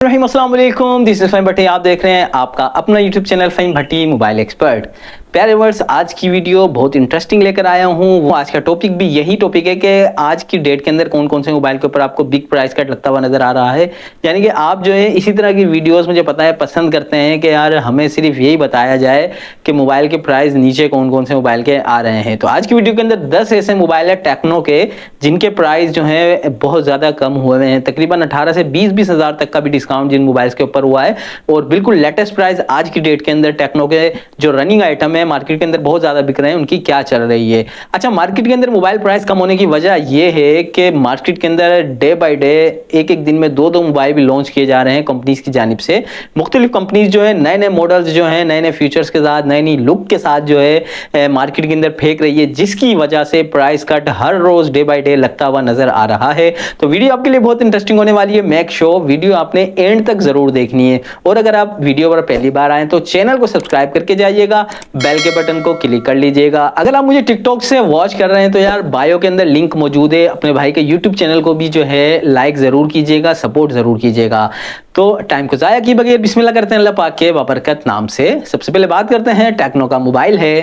अस्सलाम वालेकुम, this is Faheem भट्टी। आप देख रहे हैं आपका अपना यूट्यूब चैनल फहीम भट्टी मोबाइल एक्सपर्ट। प्यारे वर्स, आज की वीडियो बहुत इंटरेस्टिंग लेकर आया हूँ। वो आज का टॉपिक भी यही टॉपिक है कि आज की डेट के अंदर कौन कौन से मोबाइल के ऊपर आपको बिग प्राइस कट लगता हुआ नजर आ रहा है। यानी कि आप जो है इसी तरह की वीडियोस मुझे पता है पसंद करते हैं कि यार हमें सिर्फ यही बताया जाए कि मोबाइल के प्राइस नीचे कौन कौन से मोबाइल के आ रहे हैं। तो आज की वीडियो के अंदर 10 ऐसे मोबाइल है टेक्नो के जिनके प्राइस जो है बहुत ज़्यादा कम हुए हैं। तकरीबन 18 से 20 हज़ार तक का भी डिस्काउंट जिन मोबाइल्स के ऊपर हुआ है और बिल्कुल लेटेस्ट प्राइस आज की डेट के अंदर टेक्नो के जो रनिंग आइटम है मार्केट के अंदर बहुत ज़्यादा बिक रहे हैं उनकी क्या चल रही है। अच्छा, मार्केट के अंदर मोबाइल प्राइस कम होने की वजह यह है कि मार्केट के अंदर डे बाई डे एक एक दिन में दो दो मोबाइल भी लॉन्च किए जा रहे हैं कंपनीज की जानिब से। मुख्तलिफ कंपनीज जो है नए नए मॉडल्स जो है नए नए फीचर्स के साथ नई नई लुक के साथ जो है मार्केट के अंदर फेंक रही है, जिसकी वजह से प्राइस कट हर रोज डे बाई डे लगता हुआ नजर आ रहा है। तो वीडियो आपके लिए बहुत इंटरेस्टिंग होने वाली है। मेक श्योर वीडियो आपने एंड तक जरूर देखनी है और अगर आप वीडियो पर पहली बार आए तो चैनल को सब्सक्राइब करके जाइएगा, बेल के बटन को क्लिक कर लीजिएगा। अगर आप मुझे टिकटॉक से वॉच कर रहे हैं तो यार बायो के अंदर लिंक मौजूद है, अपने भाई के यूट्यूब चैनल को भी जो है लाइक जरूर कीजिएगा, सपोर्ट जरूर कीजिएगा। तो टाइम को जाया किए बगैर बिस्मिल्लाह करते हैं अल्लाह पाक के बाबरकत नाम से। सबसे पहले बात करते हैं टेक्नो का मोबाइल है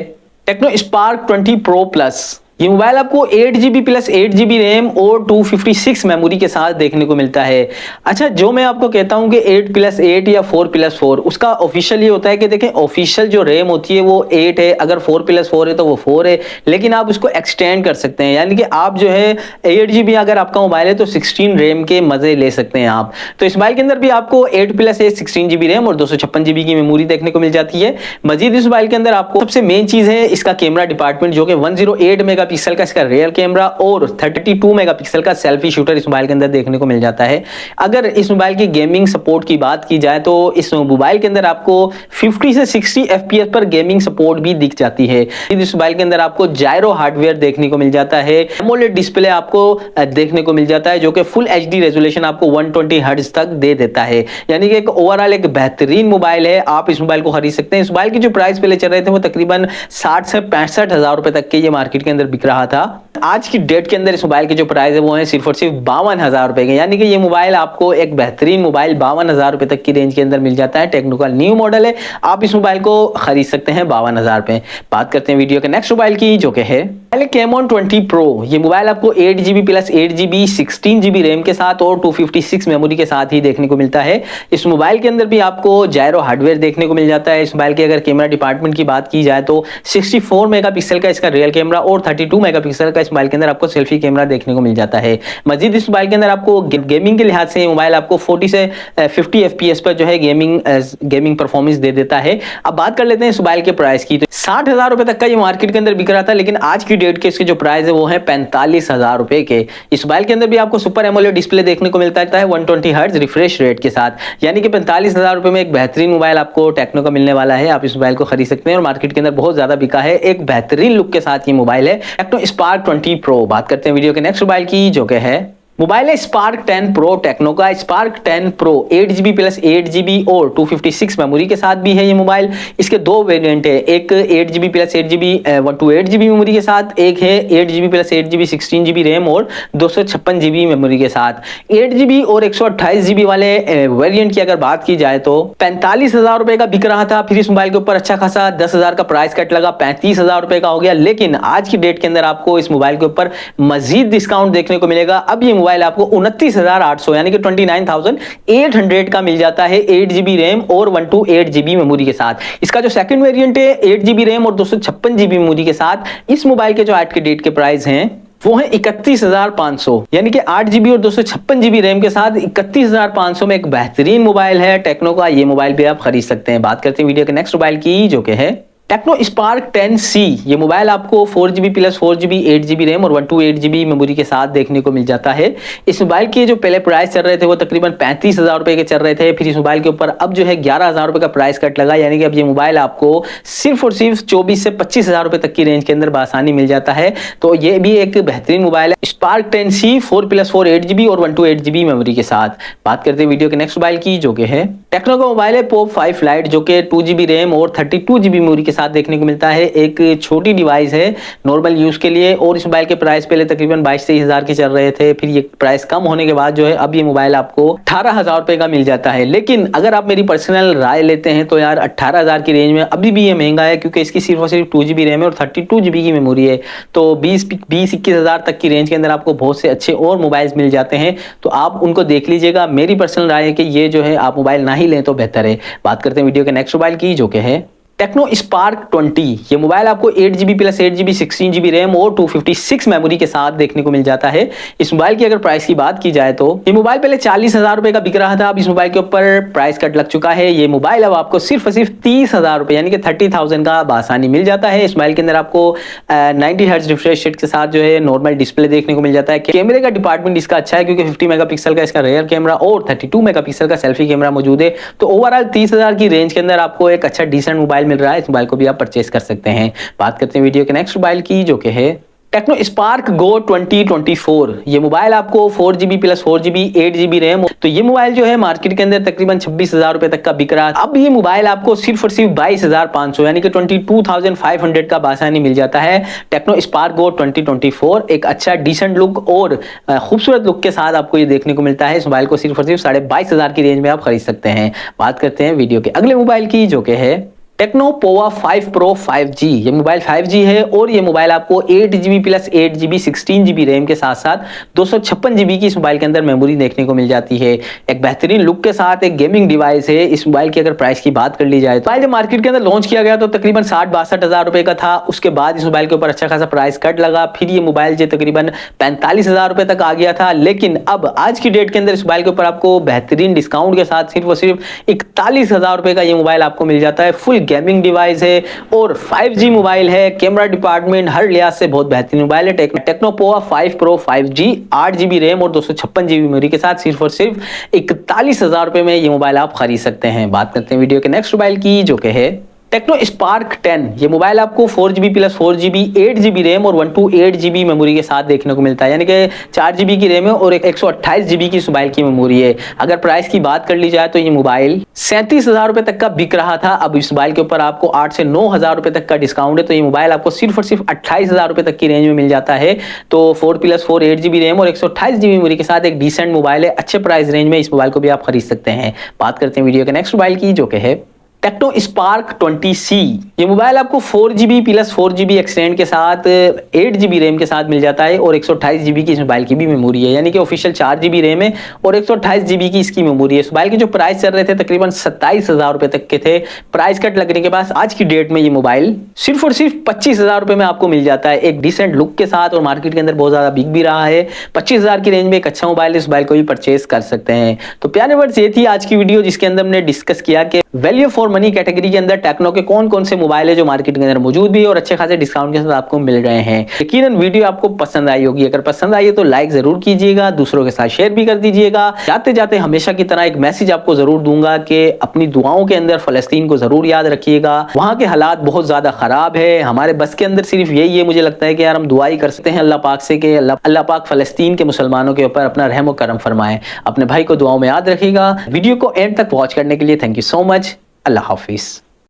टेक्नो स्पार्क 20 प्रो प्लस। ये मोबाइल आपको 8GB प्लस 8GB रैम और 256 मेमोरी के साथ देखने को मिलता है। अच्छा, जो मैं आपको कहता हूं कि 8+8 या 4+4 उसका ऑफिशियल ये होता है कि देखें ऑफिशियल जो रैम होती है वो 8 है, अगर 4+4 है तो वो 4 है, लेकिन आप उसको एक्सटेंड कर सकते हैं। यानी कि आप जो है 8GB अगर आपका मोबाइल है तो 16 रैम के मजे ले सकते हैं आप। तो इस मोबाइल के अंदर भी आपको 8+8 16GB रैम और 256GB की मेमोरी देखने को मिल जाती है। मजीद इस मोबाइल के अंदर आपको सबसे मेन चीज है इसका कैमरा डिपार्टमेंट, जो कि 108 मेगापिक्सल का इसका रियर कैमरा और 32 मेगापिक्सल का सेल्फी शूटर इस मोबाइल के अंदर देखने को मिल जाता है। अगर इस मोबाइल की गेमिंग सपोर्ट की बात की जाए तो इस मोबाइल के अंदर आपको 50 से 60 FPS पर गेमिंग सपोर्ट भी दिख जाती है। इस मोबाइल के अंदर आपको जायरो हार्डवेयर देखने को मिल जाता है। एमोलेड डिस्प्ले आपको देखने को मिल जाता है जो कि फुल HD रेजोल्यूशन आपको 120 हर्ट्ज तक दे देता है। यानी कि एक ओवरऑल एक बेहतरीन मोबाइल है, आप इस मोबाइल को खरीद सकते हैं। इस मोबाइल की जो प्राइस पहले चल रहे थे वो तकरीबन 60 से 65 हज़ार रुपए तक के ये मार्केट के अंदर बिक रहा था। आज की डेट के अंदर इस मोबाइल के जो प्राइस है वो है सिर्फ और सिर्फ 52,000 रुपए के। यानी कि ये मोबाइल आपको एक बेहतरीन मोबाइल 52,000 रुपए तक की रेंज के अंदर मिल जाता है। टेक्नो का न्यू मॉडल है, आप इस मोबाइल को खरीद सकते हैं 52,000 रुपए। बात करते हैं वीडियो के नेक्स्ट मोबाइल की, जो कि है कैमोन 20 प्रो। ये मोबाइल आपको 8GB plus 8GB 16GB RAM के साथ और 256 मेमोरी के साथ ही देखने को मिलता है। इस मोबाइल के अंदर भी आपको जायरो हार्डवेयर देखने को मिल जाता है। इस मोबाइल के अगर कैमरा डिपार्टमेंट की बात की जाए तो 64 मेगापिक्सल का इसका रियर कैमरा और 32 मेगापिक्सल का इस मोबाइल के अंदर आपको सेल्फी कैमरा देखने को मिल जाता है। मजीद इस मोबाइल के अंदर आपको गेमिंग के लिहाज से मोबाइल आपको 40 से 50 FPS पर जो है गेमिंग परफॉर्मेंस दे देता है। अब बात कर लेते हैं इस मोबाइल के प्राइस की। तो 60,000 रुपए तक का ये मार्केट के अंदर बिक रहा था, लेकिन आज की डेट के इसके जो प्राइस है वो है 45,000 रुपए के। इस मोबाइल के अंदर भी आपको सुपर एमोलेड डिस्प्ले देखने को मिलता है 120 हर्ट्ज रिफ्रेश रेट के साथ। यानी कि 45,000 रुपए में एक बेहतरीन मोबाइल आपको टेक्नो का मिलने वाला है। आप इस मोबाइल को खरीद सकते हैं और मार्केट के अंदर बहुत ज्यादा बिका है। एक बेहतरीन लुक के साथ ये मोबाइल है टेक्नो स्पार्क 20 प्रो। बात करते हैं वीडियो के नेक्स्ट मोबाइल की, जो कि है मोबाइल है स्पार्क 10 प्रो। टेक्नो का spark 10 pro 8GB plus 8GB और 256 मेमोरी के साथ भी है ये मोबाइल। इसके दो वेरिएंट है, एक 8GB plus 8GB 128GB memory के साथ, एक है 8GB plus 8GB 16GB RAM और 256GB मेमोरी के साथ। 8GB और 128GB वाले वेरिएंट की अगर बात की जाए तो 45,000 रुपए का बिक रहा था। फिर इस मोबाइल के ऊपर अच्छा खासा 10,000 का प्राइस कट लगा, 35,000 रुपए का हो गया। लेकिन आज की डेट के अंदर आपको इस मोबाइल के ऊपर मजीद डिस्काउंट देखने को मिलेगा। अब ये मोबाइल आपको 29,800 यानी कि 29,800 का मिल जाता है 8GB रैम और 128GB मेमोरी के साथ। इसका जो सेकंड वेरिएंट है 8GB रैम और 256GB मेमोरी के साथ। इस मोबाइल के जो आज के डेट के प्राइस हैं वो है 31,500 यानी कि 8GB और 256GB रैम के साथ 31,500 में एक बेहतरीन मोबाइल है टेक्नो का। ये मोबाइल भी आप खरीद सकते हैं। बात करते हैं वीडियो के नेक्स्ट मोबाइल की, जो कि है टेक्नो स्पार्क 10C। ये मोबाइल आपको 4GB plus 4GB 8GB RAM और 128GB मेमोरी के साथ देखने को मिल जाता है। इस मोबाइल के जो पहले प्राइस चल रहे थे वो तकरीबन 35,000 रुपए के चल रहे थे। फिर इस मोबाइल के ऊपर अब जो है 11,000 रुपए का प्राइस कट लगा, यानी कि अब ये मोबाइल आपको सिर्फ और सिर्फ 24 से 25,000 रुपए तक की रेंज के अंदर बआसानी मिल जाता है। तो ये भी एक बेहतरीन मोबाइल है स्पार्क 10C 4+4 8GB और 128GB मेमोरी के साथ। बात करते हैं वीडियो के नेक्स्ट मोबाइल की, जो कि है टेक्नो का मोबाइल है पॉप 5 लाइट, जो कि 2GB रैम और 32GB मेमोरी के साथ देखने को मिलता है। एक छोटी डिवाइस है नॉर्मल यूज के लिए, और इस मोबाइल के प्राइस पहले तकरीबन 22-23 हज़ार के चल रहे थे। फिर ये प्राइस कम होने के बाद जो है अब ये मोबाइल आपको 18,000 रुपए का मिल जाता है। लेकिन अगर आप मेरी पर्सनल राय लेते हैं तो यार 18,000 की रेंज में अभी भी ये महंगा है, क्योंकि इसकी सिर्फ और सिर्फ 2GB रैम है और 32GB की मेमोरी है। तो 20-21 हज़ार तक की रेंज के अंदर आपको बहुत से अच्छे और मोबाइल्स मिल जाते हैं, तो आप उनको देख लीजिएगा। मेरी पर्सनल राय है कि ये जो है आप मोबाइल ना ही लें तो बेहतर है। बात करते हैं वीडियो के नेक्स्ट मोबाइल की, जो कि है टेक्नो स्पार्क 20। ये मोबाइल आपको 8GB plus 8GB 16GB RAM और 256 मेमोरी के साथ देखने को मिल जाता है। इस मोबाइल की अगर प्राइस की बात की जाए तो ये मोबाइल पहले 40,000 रुपए का बिक रहा था, अब इस मोबाइल के ऊपर प्राइस कट लग चुका है। ये मोबाइल अब आपको सिर्फ और सिर्फ 30,000 रुपए यानी कि 30,000 का आसानी मिल जाता है। इस मोबाइल के अंदर आपको 90 हर्ट्ज रिफ्रेश रेट के साथ जो है नॉर्मल डिस्प्ले देखने को मिल जाता है। कैमरे का डिपार्टमेंट इसका अच्छा है, क्योंकि 50 मेगापिक्सल का इसका रेयर कैमरा और 32 मेगापिक्सल का सेल्फी कैमरा मौजूद है। तो ओवरऑल 30,000 की रेंज के अंदर आपको एक अच्छा डिसेंट मोबाइल मिल रहा है। इस मोबाइल को भी आप परचेस कर सकते हैं। बात करते हैं वीडियो के नेक्स्ट मोबाइल की, जो कि है टेक्नो स्पार्क गो 2024। ये मोबाइल आपको 4GB plus 4GB 8GB RAM, तो ये मोबाइल जो है मार्केट के अंदर तकरीबन 26,000 रुपए तक का बिक रहा है। अब ये मोबाइल आपको सिर्फ और सिर्फ 22,500 यानी कि 22,500 का आसानी मिल जाता है। टेक्नो स्पार्क गो 2024 एक अच्छा डिसेंट लुक और खूबसूरत लुक के साथ आपको ये देखने को मिलता है। इस मोबाइल को सिर्फ और सिर्फ 22,500 की रेंज में आप खरीद सकते हैं। बात करते हैं वीडियो के अगले मोबाइल की, जो कि है टेक्नो पोवा 5 Pro 5G। ये मोबाइल 5G है और ये मोबाइल आपको 8GB plus 8GB 16GB RAM के साथ साथ 256GB की इस मोबाइल के अंदर मेमोरी देखने को मिल जाती है। एक बेहतरीन लुक के साथ एक गेमिंग डिवाइस है। इस मोबाइल की अगर प्राइस की बात कर ली जाए तो जब मार्केट के अंदर लॉन्च किया गया तो तकरीबन 60-62 हज़ार रुपए का था। उसके बाद इस मोबाइल के ऊपर अच्छा खासा प्राइस कट लगा, फिर ये मोबाइल जो तकरीबन 45,000 रुपए तक आ गया था। लेकिन अब आज की डेट के अंदर इस मोबाइल के ऊपर आपको बेहतरीन डिस्काउंट के साथ सिर्फ और सिर्फ 41,000 रुपए का ये मोबाइल आपको मिल जाता है। फुल गेमिंग डिवाइस है और 5G मोबाइल है। कैमरा डिपार्टमेंट हर लिहाज से बहुत बेहतरीन मोबाइल है। Techno Pova 5 Pro 5G 8GB RAM और 256GB मेमोरी के साथ सिर्फ और सिर्फ 41,000 रुपए में ये मोबाइल आप खरीद सकते हैं। बात करते हैं वीडियो के नेक्स्ट मोबाइल की, जो कि है टेक्नो स्पार्क 10। ये मोबाइल आपको 4GB plus 4GB 8GB RAM और 128GB मेमोरी के साथ देखने को मिलता है, यानी कि 4GB की रैम है और 128GB की इस मोबाइल की मेमोरी है। अगर प्राइस की बात कर ली जाए तो ये मोबाइल 37,000 रुपए तक का बिक रहा था। अब इस मोबाइल के ऊपर आपको 8 से 9,000 रुपए तक का डिस्काउंट है, तो ये मोबाइल आपको सिर्फ और सिर्फ 28,000 रुपए तक की रेंज में मिल जाता है। तो 4 प्लस 4 8GB रैम और 128GB मेमोरी के साथ एक डिसेंट मोबाइल है। अच्छे प्राइस रेंज में इस मोबाइल को भी आप खरीद सकते हैं। बात करते हैं वीडियो के नेक्स्ट मोबाइल की, जो कि है टेक्नो स्पार्क 20C। ये मोबाइल आपको 4GB प्लस 4GB एक्सटेंड के साथ 8GB रैम के साथ मिल जाता है और 128GB की इस मोबाइल की भी मेमोरी है, यानी कि ऑफिशियल 4GB रैम है और 128GB की इसकी मेमोरी है। इस मोबाइल के जो प्राइस चल रहे थे तकरीबन 27,000 रुपए तक के थे। प्राइस कट लगने के बाद आज की डेट में ये मोबाइल सिर्फ और सिर्फ 25,000 रुपए में आपको मिल जाता है, एक डिसेंट लुक के साथ, और मार्केट के अंदर बहुत ज्यादा बिक भी रहा है। 25,000 की रेंज में एक अच्छा मोबाइल, इस मोबाइल को भी परचेज कर सकते हैं। तो प्यारे वर्ड्स, ये थी आज की वीडियो जिसके अंदर हमने डिस्कस किया कि वैल्यू फॉर मनी कैटेगरी के अंदर टेक्नो के कौन कौन से मोबाइल है जो मार्केट के अंदर मौजूद भी है और अच्छे खासे डिस्काउंट के साथ आपको मिल रहे हैं। यकीनन वीडियो आपको पसंद आई होगी। अगर पसंद आई है तो लाइक जरूर कीजिएगा, दूसरों के साथ शेयर भी कर दीजिएगा। जाते जाते हमेशा की तरह एक मैसेज आपको जरूर दूंगा कि अपनी दुआओं के अंदर फलस्तीन को जरूर याद रखिएगा। वहां के हालात बहुत ज्यादा खराब है। हमारे बस के अंदर सिर्फ यही है, मुझे लगता है कि यार हम दुआ ही कर सकते हैं अल्लाह पाक से कि अल्लाह पाक फलस्तीन के मुसलमानों के ऊपर अपना रहम और करम फरमाए। अपने भाई को दुआओं में याद रखिएगा। वीडियो को एंड तक वॉच करने के लिए thank you so much. Allah Hafiz.